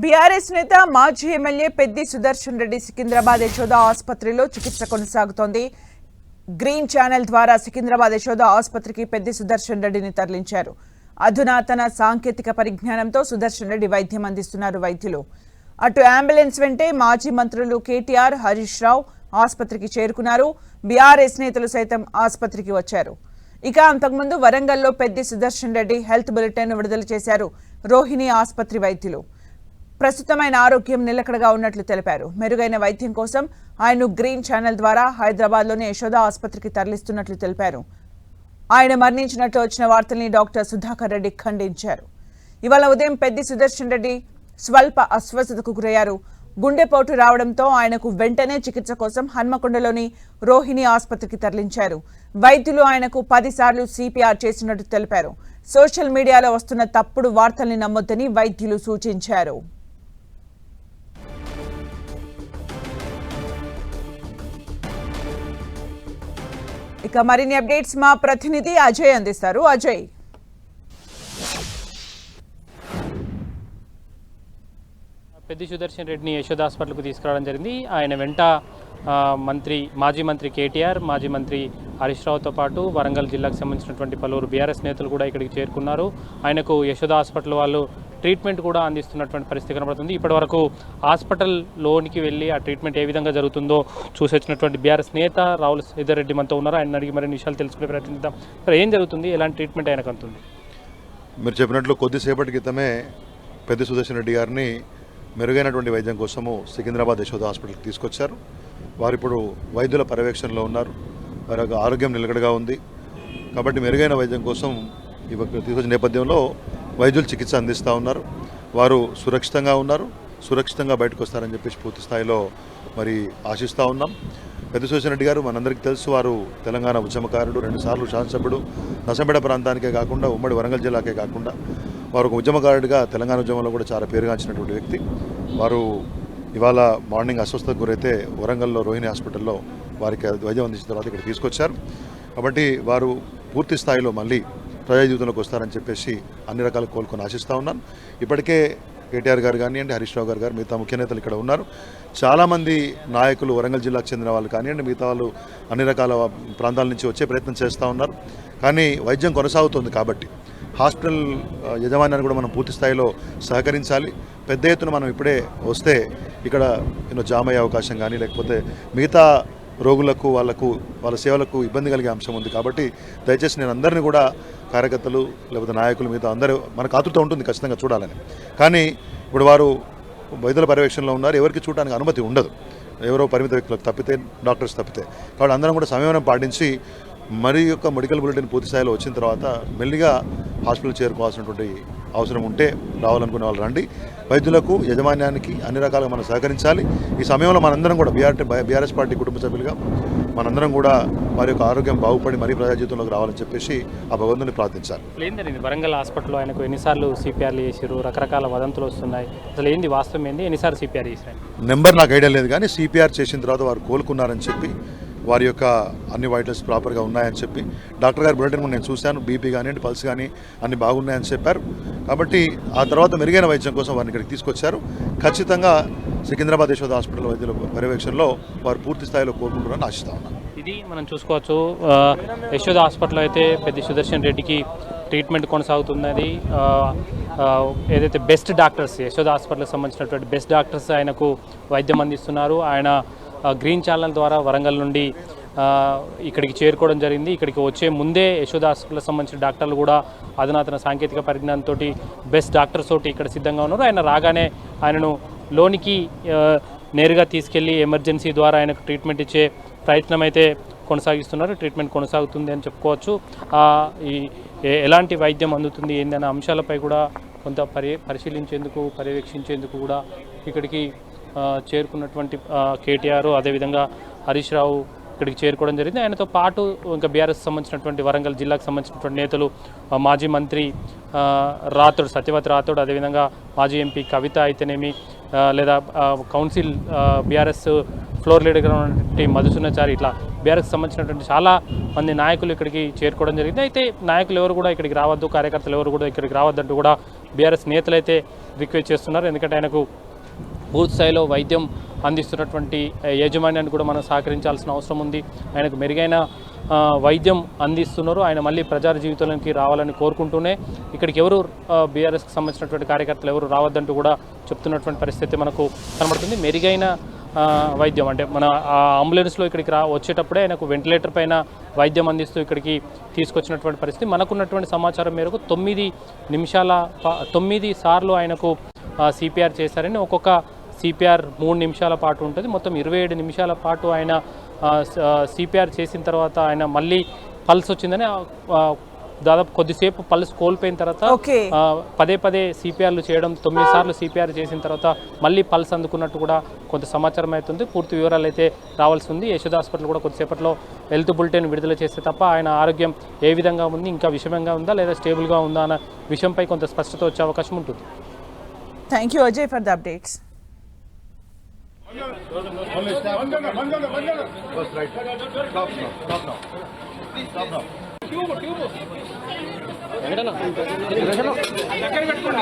BRS నేత మాజీ MLA Peddi Sudarshan Reddy Secunderabad Yashoda ఆసుపత్రిలో చికిత్స కొనసాగుతోంది. గ్రీన్ ఛానల్ ద్వారా సికింద్రాబాద్ యశోద ఆసుపత్రికి పెద్ది సుదర్శన్ రెడ్డిని తరలించారు. అధునాతన సాంకేతిక పరిజ్ఞానంతో సుదర్శన్ రెడ్డి వైద్యం అందిస్తున్నారు వైద్యులు. అటు అంబులెన్స్ వెంటే మాజీ మంత్రులు కేటీఆర్, హరీష్ రావు ఆసుపత్రికి చేరుకున్నారు. బీఆర్ఎస్ నేతలు సైతం ఆసుపత్రికి వచ్చారు. ఇక అంతకుముందు వరంగల్లో పెద్ది సుదర్శన్ రెడ్డి హెల్త్ బులెటిన్ విడుదల చేశారు రోహిణి ఆసుపత్రి వైద్యులు. ప్రస్తుతం ఆయన ఆరోగ్యం నిలకడగా ఉన్నట్లు తెలిపారు. మెరుగైన వైద్యం కోసం ఆయన్ను గ్రీన్ ఛానల్ ద్వారా హైదరాబాద్లోని యశోద ఆసుపత్రికి తరలిస్తున్నట్లు తెలిపారు. ఆయన మరణించినట్లు వచ్చిన వార్తల్ని డాక్టర్ సుధాకర్ రెడ్డి ఖండించారు. ఇవాళ ఉదయం పెద్ది సుదర్శన్ రెడ్డి స్వల్ప అస్వస్థతకు గురయ్యారు. గుండెపోటు రావడంతో ఆయనకు వెంటనే చికిత్స కోసం హన్మకొండలోని రోహిణి ఆసుపత్రికి తరలించారు. వైద్యులు ఆయనకు 10 సార్లు సిపిఆర్ చేసినట్టు తెలిపారు. సోషల్ మీడియాలో వస్తున్న తప్పుడు వార్తల్ని నమ్మొద్దని వైద్యులు సూచించారు. ఇక మరిన్ని అప్డేట్స్ మా ప్రతినిధి అజయ్ అందిస్తారు. అజయ్, పెద్ది సుదర్శన్ రెడ్డిని యశోద హాస్పిటల్కు తీసుకురావడం జరిగింది. ఆయన వెంట మాజీ మంత్రి కేటీఆర్, మాజీ మంత్రి హరీష్ రావుతో పాటు వరంగల్ జిల్లాకు సంబంధించినటువంటి పలువురు బీఆర్ఎస్ నేతలు కూడా ఇక్కడికి చేరుకున్నారు. ఆయనకు యశోద హాస్పిటల్ వాళ్ళు ట్రీట్మెంట్ కూడా అందిస్తున్నటువంటి పరిస్థితి కనబడుతుంది. ఇప్పటివరకు హాస్పిటల్లోనికి వెళ్ళి ఆ ట్రీట్మెంట్ ఏ విధంగా జరుగుతుందో చూసొచ్చినటువంటి బీఆర్ఎస్ నేత రావుల శ్రీధర్ రెడ్డి మనతో ఉన్నారు. ఆయన అడిగి మరిన్ని విషయాలు తెలుసుకునే ప్రయత్నిద్దాం. ఇక్కడ ఏం జరుగుతుంది, ఎలాంటి ట్రీట్మెంట్ ఆయనకు అందుతుంది? మీరు చెప్పినట్లు కొద్దిసేపటి క్రితమే పెద్ది సుదర్శన్ రెడ్డి గారిని మెరుగైనటువంటి వైద్యం కోసము సికింద్రాబాద్ యశోద హాస్పిటల్కి తీసుకొచ్చారు. వారు ఇప్పుడు వైద్యుల పర్యవేక్షణలో ఉన్నారు. వారి యొక్క ఆరోగ్యం నిలకడగా ఉంది కాబట్టి మెరుగైన వైద్యం కోసం తీసుకొచ్చిన నేపథ్యంలో వైద్యులు చికిత్స అందిస్తూ ఉన్నారు. వారు సురక్షితంగా ఉన్నారు, సురక్షితంగా బయటకు వస్తారని చెప్పేసి పూర్తి స్థాయిలో మరి ఆశిస్తూ ఉన్నాం. పెద్ది సుదర్శన్ రెడ్డి గారు మనందరికీ తెలుసు, వారు తెలంగాణ ఉద్యమకారుడు, 2 సార్లు శాసనసభ్యుడు, నసంపేట ప్రాంతానికే కాకుండా ఉమ్మడి వరంగల్ జిల్లాకే కాకుండా వారు ఒక ఉద్యమకారుడిగా తెలంగాణ ఉద్యమంలో కూడా చాలా పేరుగాంచినటువంటి వ్యక్తి. వారు ఇవాళ మార్నింగ్ అస్వస్థతకు గురైతే వరంగల్లో రోహిణి హాస్పిటల్లో వారికి వైద్యం అందించిన తర్వాత ఇక్కడ తీసుకొచ్చారు. కాబట్టి వారు పూర్తి స్థాయిలో మళ్ళీ ప్రజా జీవితంలోకి వస్తారని చెప్పేసి అన్ని రకాల కోలుకొని ఆశిస్తూ ఉన్నాను. ఇప్పటికే కేటీఆర్ గారు కానివ్వండి, హరీష్ రావు గారు మిగతా ముఖ్య నేతలు ఇక్కడ ఉన్నారు. చాలామంది నాయకులు వరంగల్ జిల్లాకు చెందిన వాళ్ళు కానివ్వండి, మిగతా వాళ్ళు అన్ని రకాల ప్రాంతాల నుంచి వచ్చే ప్రయత్నం చేస్తూ ఉన్నారు. కానీ వైద్యం కొనసాగుతుంది కాబట్టి హాస్పిటల్ యజమాన్యాన్ని కూడా మనం పూర్తి స్థాయిలో సహకరించాలి. పెద్ద ఎత్తున మనం ఇప్పుడే వస్తే ఇక్కడ జామ్ అయ్యే అవకాశం కానీ లేకపోతే మిగతా రోగులకు వాళ్ళ సేవలకు ఇబ్బంది కలిగే అంశం ఉంది. కాబట్టి దయచేసి నేను అందరినీ కూడా కార్యకర్తలు లేకపోతే నాయకులు మిగతా అందరూ మనకు ఆతృత ఉంటుంది ఖచ్చితంగా చూడాలని. కానీ ఇప్పుడు వారు వైద్యుల పర్యవేక్షణలో ఉన్నారు. ఎవరికి చూడడానికి అనుమతి ఉండదు, ఎవరో పరిమిత వ్యక్తులకు తప్పితే, డాక్టర్స్ తప్పితే. కాబట్టి అందరం కూడా సంయమనం పాటించి మరి యొక్క మెడికల్ బులెటిన్ పూర్తి స్థాయిలో వచ్చిన తర్వాత మెల్లిగా హాస్పిటల్ చేరుకోవాల్సినటువంటి అవసరం ఉంటే రావాలనుకునే వాళ్ళు రండి. వైద్యులకు, యజమాన్యానికి అన్ని రకాలుగా మనం సహకరించాలి. ఈ సమయంలో మనందరం కూడా బీఆర్ఎస్ పార్టీ కుటుంబ సభ్యులుగా మనందరం కూడా వారి యొక్క ఆరోగ్యం బాగుపడి మరీ ప్రజా జీవితంలోకి రావాలని చెప్పేసి ఆ భగవంతుని ప్రార్థించాలి. ఏం జరిగింది వరంగల్ హాస్పిటల్లో? ఆయనకు ఎన్నిసార్లు సిపిఆర్లు చేశారు? రకరకాల వదంతులు వస్తున్నాయి. అసలు ఏంది వాస్తవం ఏంది? ఎన్నిసార్లు సిపిఆర్ చేశారు? నెంబర్ నాకు ఐడియా లేదు, కానీ సిపిఆర్ చేసిన తర్వాత వారు కోలుకున్నారని చెప్పి, వారి యొక్క అన్ని వైటల్స్ ప్రాపర్గా ఉన్నాయని చెప్పి డాక్టర్ గారి బులెటిన్ నేను చూశాను. బీపీ కానివ్వండి, పల్స్ కానీ అన్ని బాగున్నాయని చెప్పారు. కాబట్టి ఆ తర్వాత మెరుగైన వైద్యం కోసం వారిని ఇక్కడికి తీసుకొచ్చారు. ఖచ్చితంగా సికింద్రాబాద్ యశోద హాస్పిటల్ వైద్యుల పర్యవేక్షణలో వారు పూర్తి స్థాయిలో కోలుకుంటారని ఆశిస్తా ఉన్నాను. ఇది మనం చూసుకోవచ్చు. యశోద హాస్పిటల్లో అయితే పెద్ది సుదర్శన్ రెడ్డికి ట్రీట్మెంట్ కొనసాగుతున్నది. ఏదైతే బెస్ట్ డాక్టర్స్, యశోద హాస్పిటల్కి సంబంధించినటువంటి బెస్ట్ డాక్టర్స్ ఆయనకు వైద్యం అందిస్తున్నారు. ఆయన గ్రీన్ ఛానల్ ద్వారా వరంగల్ నుండి ఇక్కడికి చేరుకోవడం జరిగింది. ఇక్కడికి వచ్చే ముందే యశోద హాస్పిటల్కి సంబంధించిన డాక్టర్లు కూడా అధునాతన సాంకేతిక పరిజ్ఞానంతో బెస్ట్ డాక్టర్స్ తోటి ఇక్కడ సిద్ధంగా ఉన్నారు. ఆయన రాగానే ఆయనను లోనికి నేరుగా తీసుకెళ్లి ఎమర్జెన్సీ ద్వారా ఆయనకు ట్రీట్మెంట్ ఇచ్చే ప్రయత్నం అయితే కొనసాగిస్తున్నారు. ట్రీట్మెంట్ కొనసాగుతుంది అని చెప్పుకోవచ్చు. ఎలాంటి వైద్యం అందుతుంది ఏందనే అంశాలపై కూడా కొంత పరిశీలించేందుకు, పర్యవేక్షించేందుకు కూడా ఇక్కడికి చేరుకున్నటువంటి కేటీఆర్, అదేవిధంగా హరీష్ రావు ఇక్కడికి చేరుకోవడం జరిగింది. ఆయనతో పాటు ఇంకా బీఆర్ఎస్ సంబంధించినటువంటి వరంగల్ జిల్లాకు సంబంధించినటువంటి నేతలు, మాజీ మంత్రి రాథోడ్, సత్యవతి రాథోడ్, అదేవిధంగా మాజీ ఎంపీ కవిత అయితేనేమి, లేదా కౌన్సిల్ బీఆర్ఎస్ ఫ్లోర్ లీడర్గా ఉన్నటువంటి మధుసూదనాచారి, ఇట్లా బీఆర్ఎస్ సంబంధించినటువంటి చాలా మంది నాయకులు ఇక్కడికి చేరుకోవడం జరిగింది. అయితే నాయకులు ఎవరు కూడా ఇక్కడికి రావద్దు, కార్యకర్తలు ఎవరు కూడా ఇక్కడికి రావద్దంటూ కూడా బీఆర్ఎస్ నేతలు అయితే రిక్వెస్ట్ చేస్తున్నారు. ఎందుకంటే ఆయనకు పూర్తి స్థాయిలో వైద్యం అందిస్తున్నటువంటి యాజమాన్యాన్ని కూడా మనం సహకరించాల్సిన అవసరం ఉంది. ఆయనకు మెరుగైన వైద్యం అందిస్తున్నారు. ఆయన మళ్ళీ ప్రజా జీవితంలోకి రావాలని కోరుకుంటూనే ఇక్కడికి ఎవరు బీఆర్ఎస్కి సంబంధించినటువంటి కార్యకర్తలు ఎవరు రావద్దంటూ కూడా చెప్తున్నటువంటి పరిస్థితి మనకు కనబడుతుంది. మెరుగైన వైద్యం అంటే మన అంబులెన్స్లో ఇక్కడికి వచ్చేటప్పుడే ఆయనకు వెంటిలేటర్ పైన వైద్యం అందిస్తూ ఇక్కడికి తీసుకొచ్చినటువంటి పరిస్థితి. మనకున్నటువంటి సమాచారం మేరకు 9 సార్లు ఆయనకు సిపిఆర్ చేశారని, ఒక్కొక్క సిపిఆర్ 3 నిమిషాల పాటు ఉంటుంది. మొత్తం 27 నిమిషాల పాటు ఆయన సిపిఆర్ చేసిన తర్వాత ఆయన మళ్ళీ పల్స్ వచ్చిందని దాదాపు కొద్దిసేపు పల్స్ కోల్పోయిన తర్వాత పదే సిపిఆర్లు చేయడం, 9 సార్లు సిపిఆర్ చేసిన తర్వాత మళ్ళీ పల్స్ అందుకున్నట్టు కూడా కొంత సమాచారం అవుతుంది. పూర్తి వివరాలు అయితే రావాల్సి ఉంది. యశోద హాస్పిటల్ కూడా కొద్దిసేపట్లో హెల్త్ బులెటిన్ విడుదల చేస్తే తప్ప ఆయన ఆరోగ్యం ఏ విధంగా ఉంది, ఇంకా విషమంగా ఉందా లేదా స్టేబుల్గా ఉందా అన్న విషయంపై కొంత స్పష్టత వచ్చే అవకాశం ఉంటుంది. Thank you Ajay for the updates. దగ్గర పెట్టుకోండి.